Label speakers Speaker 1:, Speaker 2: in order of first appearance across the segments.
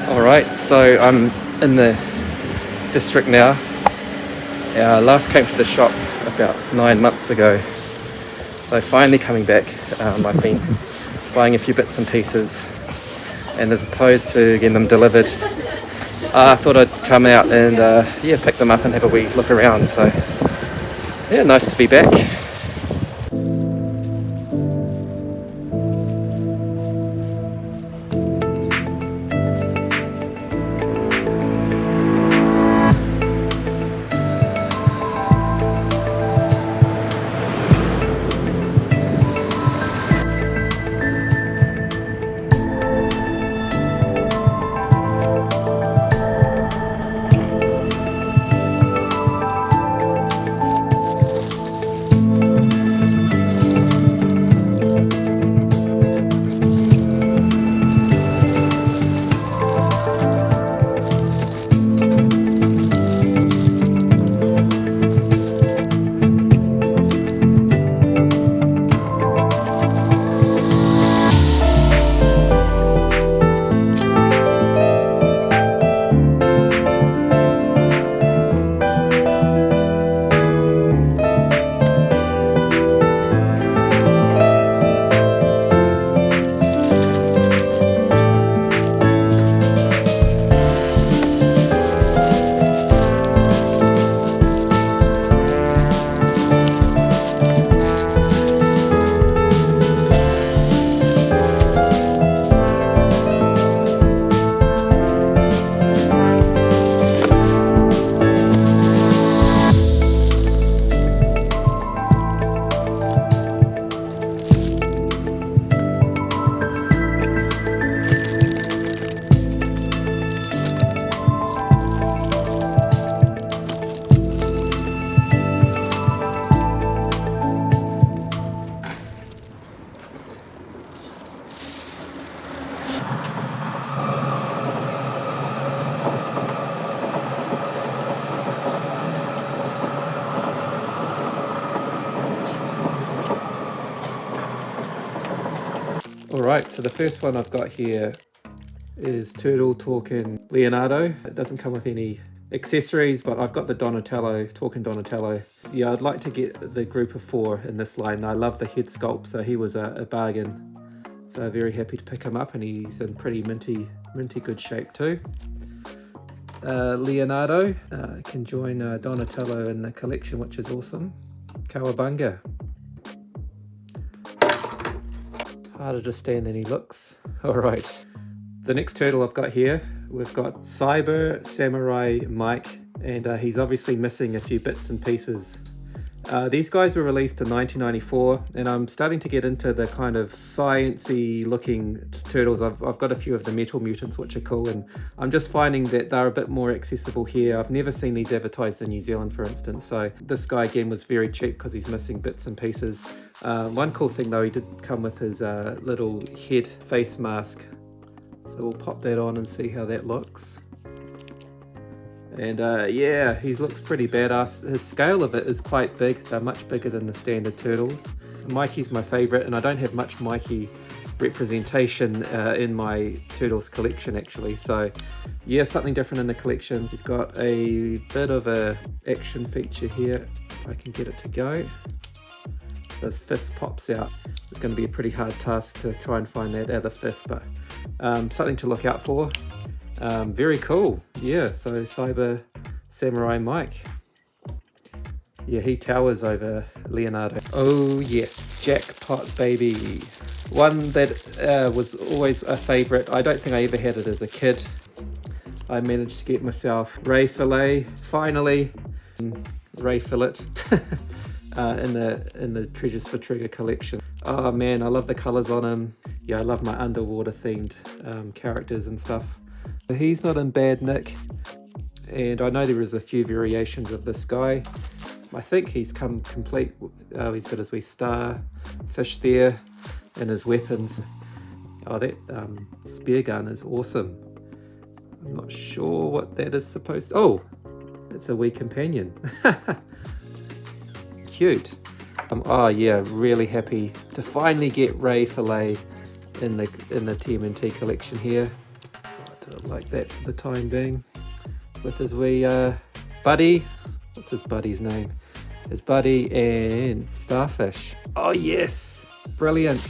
Speaker 1: Alright, so I'm in the district now. I last came to the shop about 9 months ago, so finally coming back. I've been buying a few bits and pieces, and as opposed to getting them delivered, I thought I'd come out and pick them up and have a wee look around. So yeah, nice to be back. Alright, so the first one I've got here is Turtle Talking Leonardo. It doesn't come with any accessories, but I've got the Donatello, Talking Donatello. Yeah, I'd like to get the group of 4 in this line. I love the head sculpt, so he was a bargain. So very happy to pick him up, and he's in pretty minty good shape too. Leonardo can join Donatello in the collection, which is awesome. Cowabunga. Harder to stand than he looks. Alright, the next turtle I've got here, we've got Cyber Samurai Mike, and he's obviously missing a few bits and pieces. These guys were released in 1994, and I'm starting to get into the kind of sciencey looking turtles. I've got a few of the Metal Mutants, which are cool, and I'm just finding that they're a bit more accessible here. I've never seen these advertised in New Zealand, for instance, so this guy again was very cheap because he's missing bits and pieces. One cool thing though, he did come with his little head face mask, so we'll pop that on and see how that looks. And yeah, he looks pretty badass. His scale of it is quite big. They're much bigger than the standard turtles. Mikey's my favorite, and I don't have much Mikey representation in my turtles collection actually. So yeah, something different in the collection. He's got a bit of a action feature here, if I can get it to go. So his fist pops out. It's going to be a pretty hard task to try and find that other fist, but something to look out for. Very cool. Yeah, so Cyber Samurai Mike. Yeah, he towers over Leonardo. Oh yes, jackpot baby. One that was always a favorite. I don't think I ever had it as a kid. I managed to get myself Ray Fillet, finally. Ray Fillet. In the Treasures for Trigger collection. Oh man, I love the colours on him. Yeah, I love my underwater themed characters and stuff. He's not in bad nick, and I know there is a few variations of this guy. I think he's come complete. He's got his wee star fish there and his weapons. Oh, that spear gun is awesome. I'm not sure what that is supposed to... Oh, it's a wee companion. Cute. Oh yeah, really happy to finally get Ray Fillet in the TMNT collection here. like that for the time being. With his wee buddy. What's his buddy's name? His buddy and Starfish. Oh yes! Brilliant!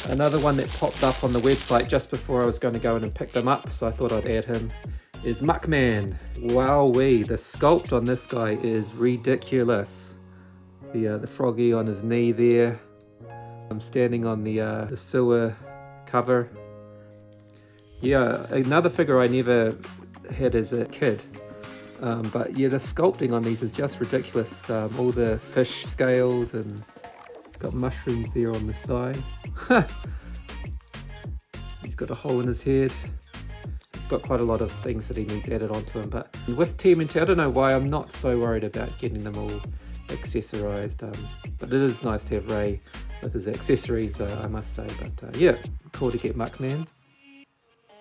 Speaker 1: Another one that popped up on the website just before I was going to go in and pick them up, so I thought I'd add him, is Muckman. Wowee, the sculpt on this guy is ridiculous. The froggy on his knee there. I'm standing on the sewer cover. Yeah, another figure I never had as a kid. But yeah, the sculpting on these is just ridiculous. All the fish scales and got mushrooms there on the side. He's got a hole in his head. He's got quite a lot of things that he needs added onto him. But with TMNT, I don't know why I'm not so worried about getting them all accessorized. But it is nice to have Ray with his accessories, I must say. But yeah, cool to get Muckman.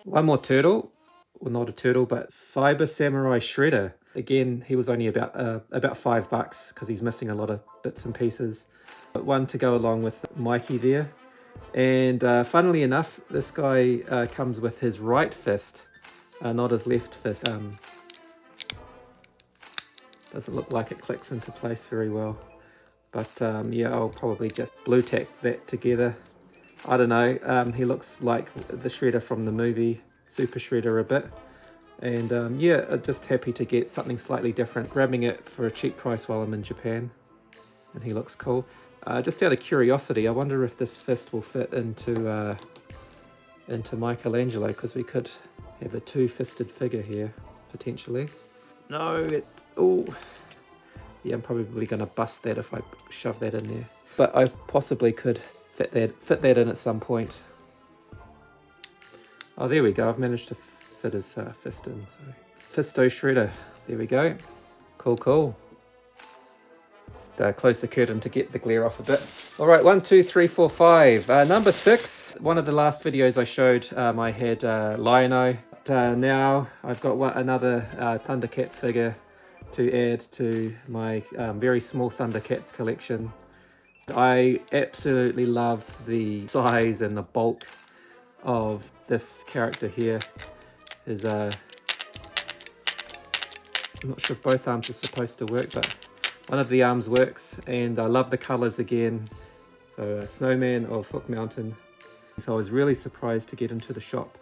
Speaker 1: One more turtle. Well, not a turtle, but Cyber Samurai Shredder. Again, he was only about $5 because he's missing a lot of bits and pieces. But one to go along with Mikey there. And funnily enough, this guy comes with his right fist, not his left fist. Doesn't look like it clicks into place very well. But yeah, I'll probably just blue tack that together. I don't know, he looks like the Shredder from the movie Super Shredder a bit. And yeah, just happy to get something slightly different. Grabbing it for a cheap price while I'm in Japan. And he looks cool. Just out of curiosity, I wonder if this fist will fit into Michelangelo, because we could have a two-fisted figure here, potentially. No, oh. Yeah, I'm probably going to bust that if I shove that in there. But I possibly could fit that in at some point. Oh, there we go. I've managed to fit his fist in. So Fisto Shredder. There we go. Cool, cool. Just close the curtain to get the glare off a bit. All right, 1, 2, 3, 4, 5. Number 6. One of the last videos I showed, I had Lion-O. But now I've got another Thundercats figure to add to my very small Thundercats collection. I absolutely love the size and the bulk of this character here. His I'm not sure if both arms are supposed to work, but one of the arms works, and I love the colors again. So Snowman of Hook Mountain. So I was really surprised to get into the shop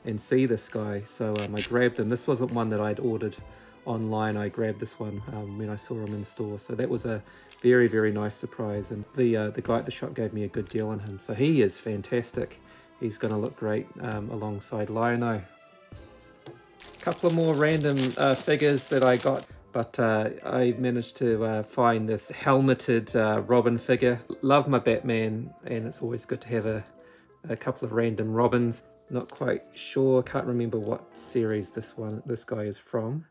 Speaker 1: and see this guy. So I grabbed him. This wasn't one that I'd ordered online. I grabbed this one when I saw him in store. So that was a very, very nice surprise. And the guy at the shop gave me a good deal on him. So he is fantastic. He's going to look great alongside Lion-O. Couple of more random figures that I got, but I managed to find this helmeted Robin figure. Love my Batman, and it's always good to have a couple of random Robins. Not quite sure, can't remember what series this guy is from.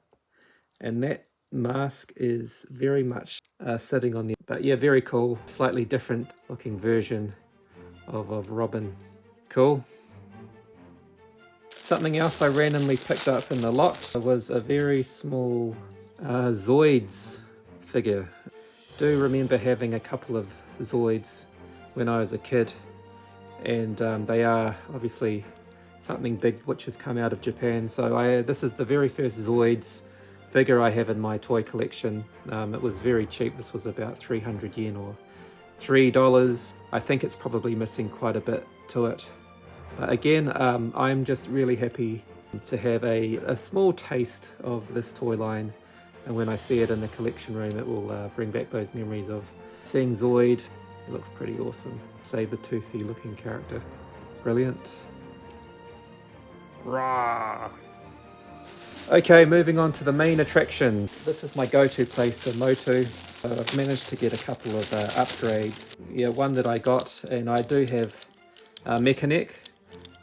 Speaker 1: And that mask is very much sitting on the, but yeah, very cool. Slightly different looking version of Robin. Cool. Something else I randomly picked up in the lot was a very small Zoids figure. Do remember having a couple of Zoids when I was a kid, and they are obviously something big which has come out of Japan. So this is the very first Zoids figure I have in my toy collection. It was very cheap. This was about 300 yen or $3. I think it's probably missing quite a bit to it. Again, I'm just really happy to have a small taste of this toy line, and when I see it in the collection room, it will bring back those memories of seeing Zoid. It looks pretty awesome. Saber-toothy looking character. Brilliant. Rah! Okay, moving on to the main attraction. This is my go-to place in Motu. I've managed to get a couple of upgrades. Yeah, one that I got, and I do have Mechaneck,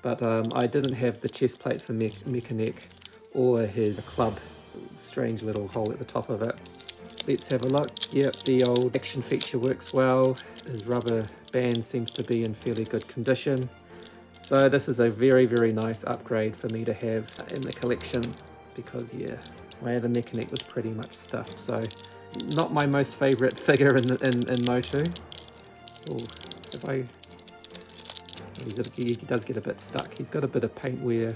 Speaker 1: but I didn't have the chest plate for Mechaneck or his club. Strange little hole at the top of it. Let's have a look. Yep, the old action feature works well. His rubber band seems to be in fairly good condition. So this is a very, very nice upgrade for me to have in the collection, because yeah, my other Mechaneck was pretty much stuffed. So not my most favourite figure in Motu. Oh, if he does get a bit stuck. He's got a bit of paint wear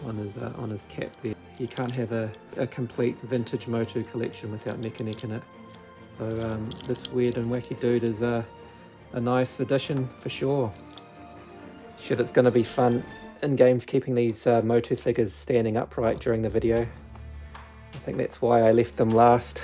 Speaker 1: on his cap there. You can't have a complete vintage Motu collection without Neck and Neck in it. So this weird and wacky dude is a nice addition for sure. Shit, it's going to be fun in games keeping these Motu figures standing upright during the video. I think that's why I left them last.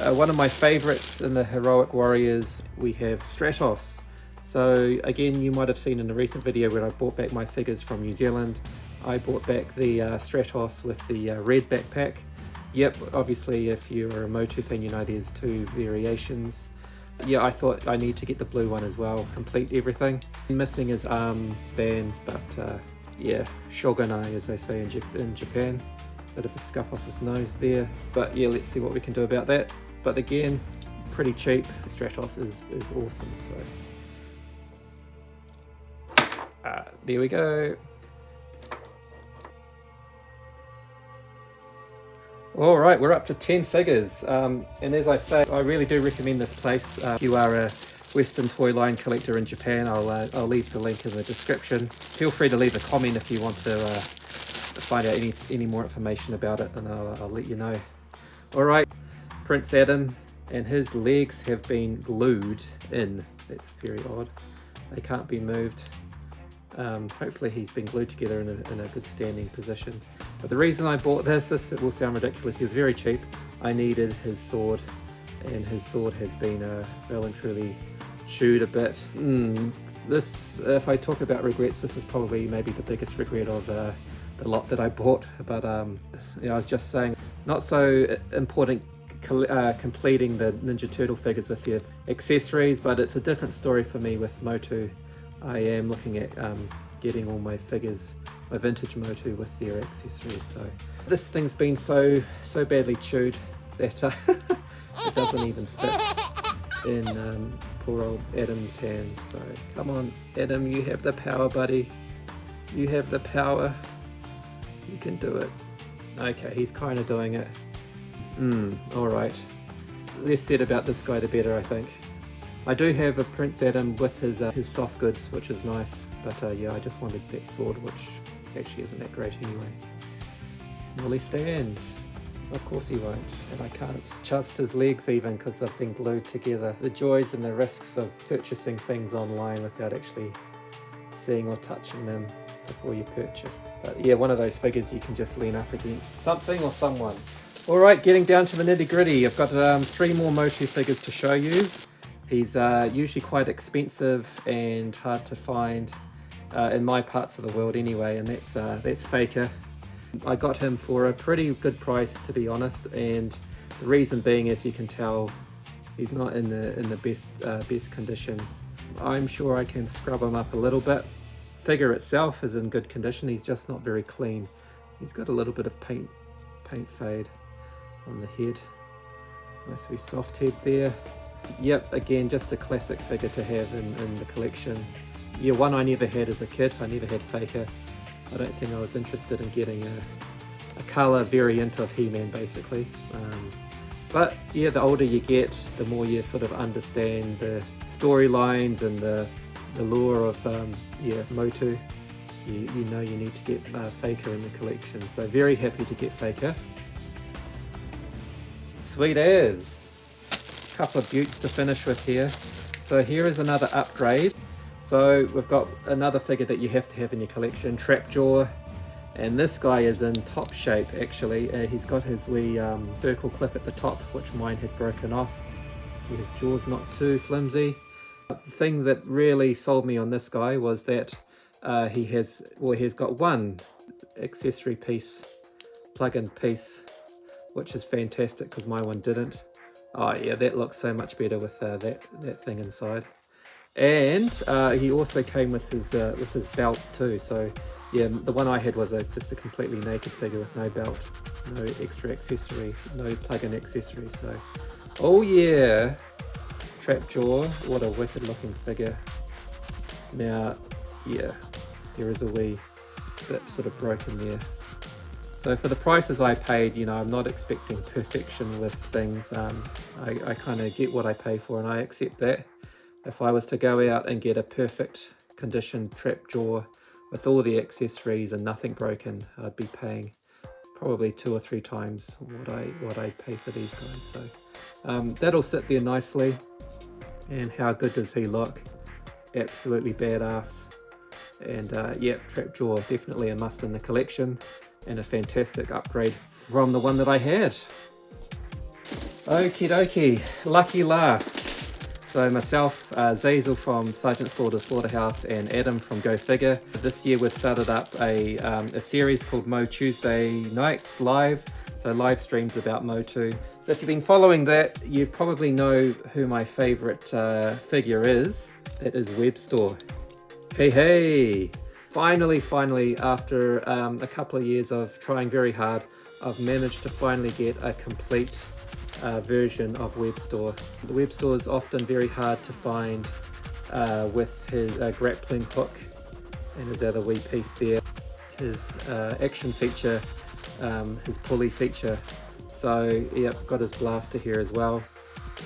Speaker 1: One of my favorites in the Heroic Warriors, we have Stratos. So again, you might have seen in the recent video when I bought back my figures from New Zealand, I bought back the Stratos with the red backpack. Yep, obviously if you're a Motu fan, you know there's two variations. Yeah, I thought I need to get the blue one as well, complete everything. Missing his arm bands, but yeah, shogunai as they say in Japan. Bit of a scuff off his nose there, but yeah, let's see what we can do about that. But again, pretty cheap. Stratos is awesome, so there we go. All right, we're up to 10 figures, and as I say, I really do recommend this place. If you are a Western toy line collector in Japan, I'll leave the link in the description. Feel free to leave a comment if you want to find out any more information about it, and I'll let you know. All right, Prince Adam and his legs have been glued in. That's very odd. They can't be moved. Hopefully he's been glued together in a good standing position. But the reason I bought this it will sound ridiculous, he was very cheap. I needed his sword, and his sword has been well and truly chewed a bit. This, if I talk about regrets, this is probably maybe the biggest regret of the lot that I bought. But you know, I was just saying, not so important completing the Ninja Turtle figures with their accessories, but it's a different story for me with Motu. I am looking at getting all my figures, my vintage Motu, with their accessories. So this thing's been so badly chewed that it doesn't even fit in poor old Adam's hand. So come on, Adam, you have the power, buddy. You have the power. You can do it. Okay, he's kind of doing it. All right. Less said about this guy, the better, I think. I do have a Prince Adam with his soft goods, which is nice, but yeah, I just wanted that sword, which actually isn't that great anyway. Will he stand? Of course he won't, and I can't trust his legs even because they've been glued together. The joys and the risks of purchasing things online without actually seeing or touching them before you purchase. But yeah, one of those figures you can just lean up against something or someone. Alright, getting down to the nitty gritty, I've got 3 more Motu figures to show you. He's usually quite expensive and hard to find in my parts of the world anyway, and that's Faker. I got him for a pretty good price, to be honest, and the reason being, as you can tell, he's not in the best condition. I'm sure I can scrub him up a little bit. Figure itself is in good condition, he's just not very clean. He's got a little bit of paint fade on the head. Nice wee soft head there. Yep, again, just a classic figure to have in the collection. Yeah, one I never had as a kid. I never had Faker. I don't think I was interested in getting a colour variant of He-Man, basically. But yeah, the older you get, the more you sort of understand the storylines and the lore of yeah, Motu. You know you need to get Faker in the collection. So very happy to get Faker. Sweet as. Couple of buttes to finish with here. So here is another upgrade. So we've got another figure that you have to have in your collection, Trapjaw, and this guy is in top shape actually. He's got his wee circle clip at the top, which mine had broken off. His jaw's not too flimsy. But the thing that really sold me on this guy was that he's got one accessory piece, plug-in piece, which is fantastic because my one didn't. Oh yeah, that looks so much better with that thing inside. And he also came with his belt too. So yeah, the one I had was just a completely naked figure with no belt, no extra accessory, no plug-in accessory. So oh yeah, Trapjaw, what a wicked looking figure. Now yeah, there is a wee bit sort of broken there. So for the prices I paid, you know, I'm not expecting perfection with things. I kind of get what I pay for, and I accept that. If I was to go out and get a perfect condition Trapjaw with all the accessories and nothing broken, I'd be paying probably 2 or 3 times what I pay for these guys. So that'll sit there nicely. And how good does he look? Absolutely badass. And yeah, Trapjaw, definitely a must in the collection, and a fantastic upgrade from the one that I had. Okie dokie, lucky last. So myself, Zazel from Sergeant Slaughter Slaughterhouse, and Adam from Go Figure. This year we've started up a series called Mo Tuesday Nights Live. So live streams about Motu. So if you've been following that, you probably know who my favorite figure is. That is Webstore. Hey! Finally, after a couple of years of trying very hard, I've managed to finally get a complete version of Webstore. The Webstore is often very hard to find with his grappling hook and his other wee piece there. His action feature, his pulley feature. So yep, got his blaster here as well.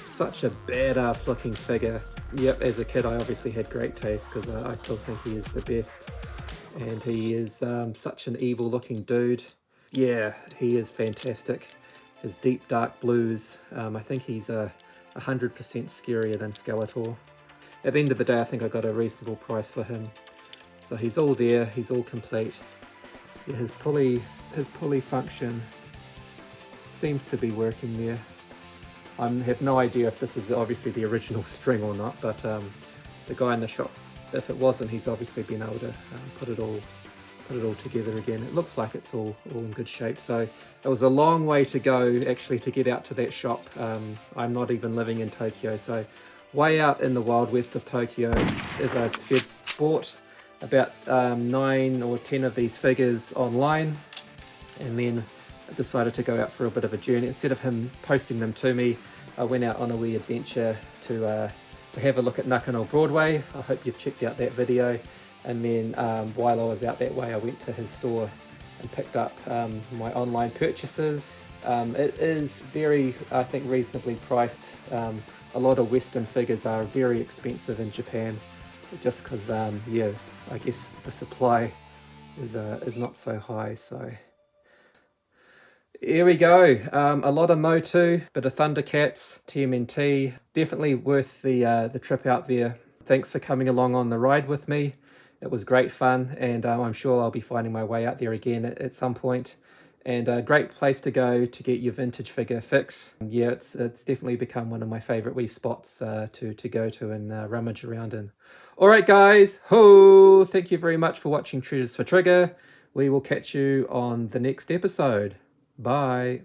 Speaker 1: Such a badass looking figure. Yep, as a kid I obviously had great taste because I still think he is the best. And he is such an evil looking dude. Yeah, he is fantastic. His deep dark blues, I think he's 100% scarier than Skeletor. At the end of the day, I think I got a reasonable price for him. So he's all there, he's all complete. Yeah, his pulley function seems to be working there. I have no idea if this is obviously the original string or not, but the guy in the shop, if it wasn't, he's obviously been able to put it all together again. It looks like it's all in good shape. So it was a long way to go actually to get out to that shop. I'm not even living in Tokyo, so way out in the wild west of Tokyo. As I said, bought about 9 or 10 of these figures online, and then I decided to go out for a bit of a journey. Instead of him posting them to me, I went out on a wee adventure to have a look at Nakano Broadway. I hope you've checked out that video. And then while I was out that way, I went to his store and picked up my online purchases. It is very, I think, reasonably priced. A lot of Western figures are very expensive in Japan, just because, yeah, I guess the supply is not so high. So here we go. A lot of Motu, bit of Thundercats, TMNT. Definitely worth the trip out there. Thanks for coming along on the ride with me. It was great fun, and I'm sure I'll be finding my way out there again at some point. And a great place to go to get your vintage figure fix. Yeah, it's definitely become one of my favourite wee spots to go to and rummage around in. Alright guys, ho! Thank you very much for watching Treasures for Trigger. We will catch you on the next episode. Bye.